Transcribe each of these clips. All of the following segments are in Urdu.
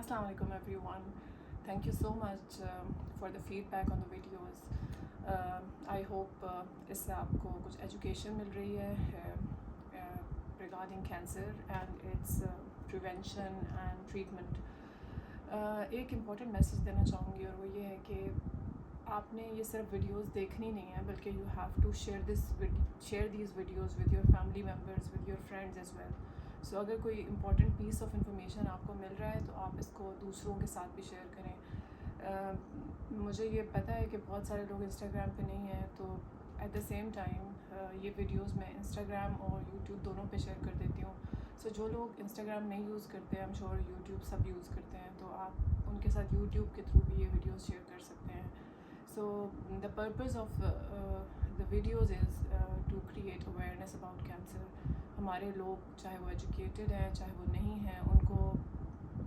Assalamu alaikum everyone. Thank you so much for the feedback on the videos. I hope اس سے آپ کو کچھ ایجوکیشن مل رہی ہے regarding cancer and its prevention and treatment. ایک امپورٹنٹ میسیج دینا چاہوں گی اور وہ یہ ہے کہ آپ نے یہ صرف ویڈیوز دیکھنی نہیں ہے بلکہ you have to share these videos with your family members with your friends as well. So اگر کوئی امپورٹنٹ پیس آف انفارمیشن آپ کو مل رہا ہے تو آپ اس کو دوسروں کے ساتھ بھی شیئر کریں. مجھے یہ پتہ ہے کہ بہت سارے لوگ انسٹاگرام پہ نہیں ہیں، تو ایٹ دا سیم ٹائم یہ ویڈیوز میں انسٹاگرام اور یوٹیوب دونوں پہ شیئر کر دیتی ہوں. سو جو لوگ انسٹاگرام نہیں یوز کرتے ہیں، am sure YouTube sub use کرتے ہیں، تو آپ ان کے ساتھ یوٹیوب کے تھرو بھی یہ ویڈیوز شیئر کر سکتے ہیں. So the purpose of the videos is to create awareness about cancer. ہمارے لوگ چاہے وہ ایجوکیٹڈ ہیں چاہے وہ نہیں ہیں، ان کو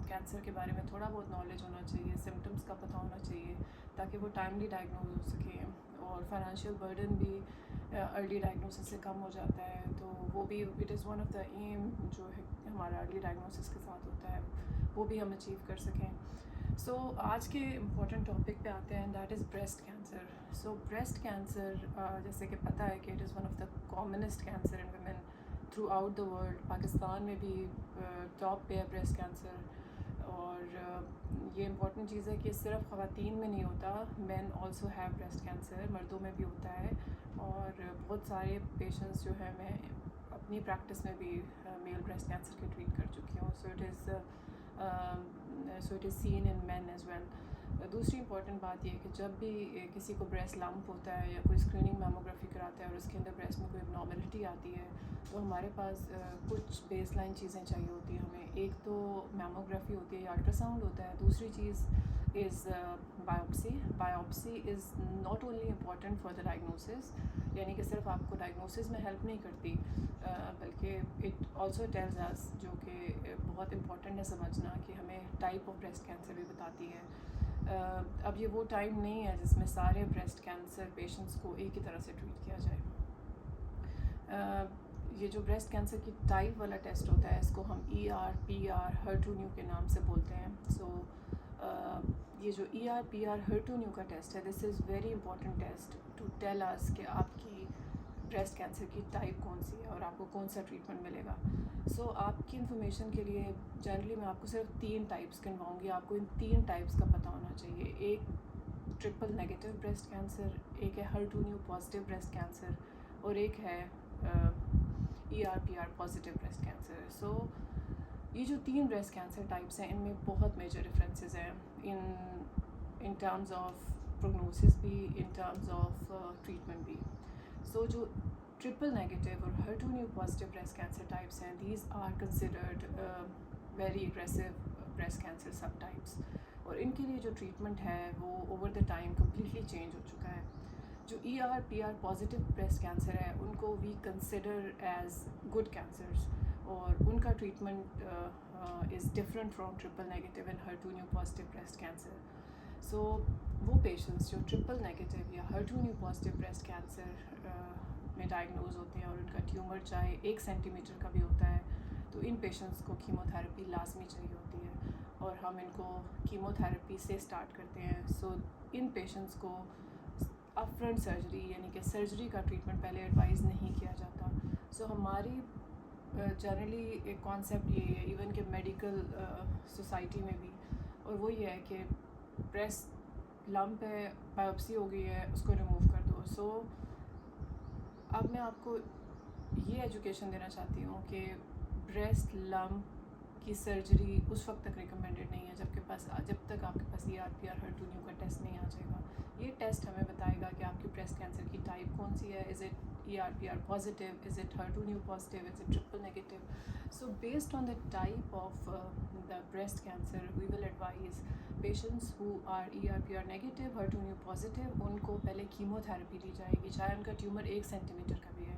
کینسر کے بارے میں تھوڑا بہت نالج ہونا چاہیے، سمٹمس کا پتہ ہونا چاہیے تاکہ وہ ٹائملی ڈائگنوز ہو سکیں. اور فائنینشیل برڈن بھی ارلی ڈائگنوسس سے کم ہو جاتا ہے، تو وہ بھی it is one of the aim جو ہے ہمارا ارلی ڈائگنوسس کے ساتھ ہوتا ہے، وہ بھی ہم اچیو کر سکیں. سو آج کے امپورٹنٹ ٹاپک پہ آتے ہیں، that is breast cancer. So breast cancer جیسے کہ پتہ ہے کہ it is one of the commonest cancer in women throughout the world. Pakistan میں بھی ٹاپ پہ ہے بریسٹ کینسر. اور یہ امپورٹنٹ چیز ہے کہ صرف خواتین میں نہیں ہوتا، مین آلسو ہیو بریسٹ کینسر، مردوں میں بھی ہوتا ہے. اور بہت سارے پیشنٹس جو ہیں میں اپنی پریکٹس میں بھی میل بریسٹ کینسر کے ٹریٹ کر چکی ہوں. So it is seen in men as well. دوسری امپورٹنٹ بات یہ ہے کہ جب بھی کسی کو بریسٹ لمپ ہوتا ہے یا کوئی اسکریننگ میموگرافی کراتا ہے اور اس کے اندر بریسٹ میں کوئی ابنارملٹی آتی ہے، تو ہمارے پاس کچھ بیس لائن چیزیں چاہیے ہوتی ہیں ہمیں. ایک تو میموگرافی ہوتی ہے یا الٹرا ساؤنڈ ہوتا ہے، دوسری چیز is biopsy. Biopsy is not only important for the diagnosis, یعنی کہ صرف آپ کو ڈائگنوسس میں ہیلپ نہیں کرتی بلکہ اٹ آلسو ٹیلز اس، جو کہ بہت امپورٹنٹ ہے سمجھنا، کہ ہمیں ٹائپ آف بریسٹ کینسر بھی بتاتی ہے. اب یہ وہ ٹائم نہیں ہے جس میں سارے بریسٹ کینسر پیشنٹس کو ایک ہی طرح سے ٹریٹ کیا جائے. یہ جو بریسٹ کینسر کی ٹائپ والا ٹیسٹ ہوتا ہے اس کو ہم ER/PR HER2/neu کے نام سے بولتے ہیں. سو یہ جو ER/PR HER2/neu کا ٹیسٹ ہے، this is very important test to tell us کہ آپ کی بریسٹ کینسر کی ٹائپ کون سی ہے اور آپ کو کون سا ٹریٹمنٹ ملے گا. سو آپ کی انفارمیشن کے لیے جنرلی میں آپ کو صرف 3 ٹائپس گنواؤں گی. آپ کو ان 3 ٹائپس کا پتہ ہونا چاہیے. ایک ٹرپل نیگیٹو بریسٹ کینسر، ایک ہے HER2/neu پازیٹیو بریسٹ کینسر، اور ایک ہے ER/PR پازیٹیو بریسٹ کینسر. سو یہ جو 3 بریسٹ کینسر ٹائپس ہیں ان میں بہت میجر ڈفرینسز ہیں ان ٹرمز آف پروگنوسس بھی، ان ٹرمز آف ٹریٹمنٹ بھی. سو جو ٹرپل نیگیٹو اور HER2/neu positive breast cancer types ہیں، these are considered very aggressive breast cancer subtypes, اور ان کے لیے جو ٹریٹمنٹ ہے وہ over the time completely change ہو چکا ہے. جو ER/PR پازیٹیو بریسٹ کینسر ہے ان کو we consider as good cancers, اور ان کا treatment is different from triple negative and HER2/neu positive breast cancer. So وہ پیشنٹس جو ٹرپل نیگیٹو یا HER2/neu پازیٹیو بریسٹ کینسر میں ڈائگنوز ہوتے ہیں اور ان کا ٹیومر چاہے 1 سینٹی میٹر کا بھی ہوتا ہے، تو ان پیشنٹس کو کیمو تھراپی لازمی چاہیے ہوتی ہے، اور ہم ان کو کیمو تھراپی سے اسٹارٹ کرتے ہیں. سو ان پیشنٹس کو اپ فرنٹ سرجری یعنی کہ سرجری کا ٹریٹمنٹ پہلے ایڈوائز نہیں کیا جاتا. سو ہماری جنرلی ایک کانسیپٹ یہ ہے ایون کہ میڈیکل سوسائٹی میں بھی، اور وہ یہ ہے کہ بریسٹ لمپ ہے، بایوپسی ہو گئی ہے، اس کو ریموو کر دو. سو اب میں آپ کو یہ ایجوکیشن دینا چاہتی ہوں کہ بریسٹ لمپ کی سرجری اس وقت تک ریکمینڈیڈ نہیں ہے جب تک آپ کے پاس ER/PR HER2/neu کا ٹیسٹ نہیں آ جائے گا. یہ ٹیسٹ ہمیں بتائے گا کہ آپ کی بریسٹ کینسر کی ٹائپ کون سی ہے. Is it ER/PR positive, is it HER2/neu positive, is it triple negative. So based on the type of the breast cancer we will advise patients who are ER/PR negative HER2/neu positive, ان کو پہلے کیمو تھراپی دی جائے گی چاہے ان کا ٹیومر 1 سینٹی میٹر کا بھی ہے،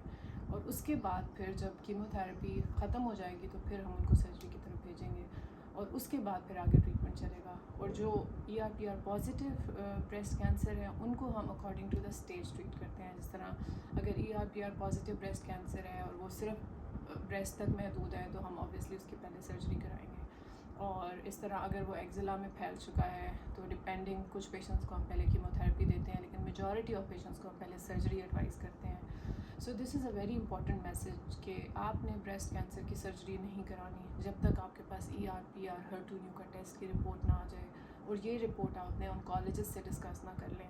اور اس کے بعد پھر جب کیمو تھراپی ختم ہو جائے گی تو پھر ہم ان کو سرجری کی طرف بھیجیں گے، اور اس کے بعد پھر آگے ٹریٹمنٹ چلے گا. اور جو ER/PR پازیٹیو بریسٹ کینسر ہے ان کو ہم according to the stage treat کرتے ہیں. جس طرح اگر ER/PR پازیٹیو بریسٹ کینسر ہے اور وہ صرف بریسٹ تک محدود ہے تو ہم آبویسلی اس کی پہلے سرجری کرائیں گے. اور اس طرح اگر وہ ایگزلا میں پھیل چکا ہے تو ڈپینڈنگ کچھ پیشنٹس کو ہم پہلے کیموتھراپی دیتے ہیں، لیکن میجورٹی آف پیشنٹس کو ہم پہلے سرجری ایڈوائز کرتے ہیں. سو دس از اے ویری امپورٹنٹ میسج کہ آپ نے بریسٹ کینسر کی سرجری نہیں کرانی جب تک آپ کے پاس ER/PR HER2/neu کا ٹیسٹ کی رپورٹ نہ آ جائے، اور یہ رپورٹ آپ نے انکالوجسٹ سے ڈسکس نہ کر لیں.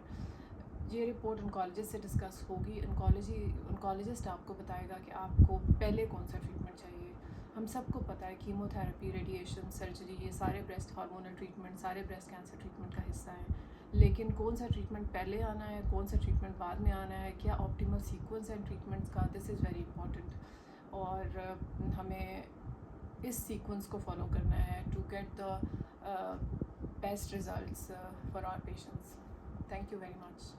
یہ رپورٹ انکالوجسٹ سے ڈسکس ہوگی، انکالوجسٹ آپ کو بتائے گا کہ آپ کو پہلے کون سا ٹریٹمنٹ چاہیے. ہم سب کو پتہ ہے کیموتھراپی، ریڈیشن، سرجری، یہ سارے بریسٹ ہارمونل ٹریٹمنٹ، سارے بریسٹ کینسر ٹریٹمنٹ کا حصہ ہیں، لیکن کون سا ٹریٹمنٹ پہلے آنا ہے، کون سا ٹریٹمنٹ بعد میں آنا ہے، کیا آپٹیمل سیکوینس ہے ٹریٹمنٹس کا، دس از ویری امپورٹنٹ. اور ہمیں اس سیکوینس کو فالو کرنا ہے to get the best results for our patients. Thank you very much.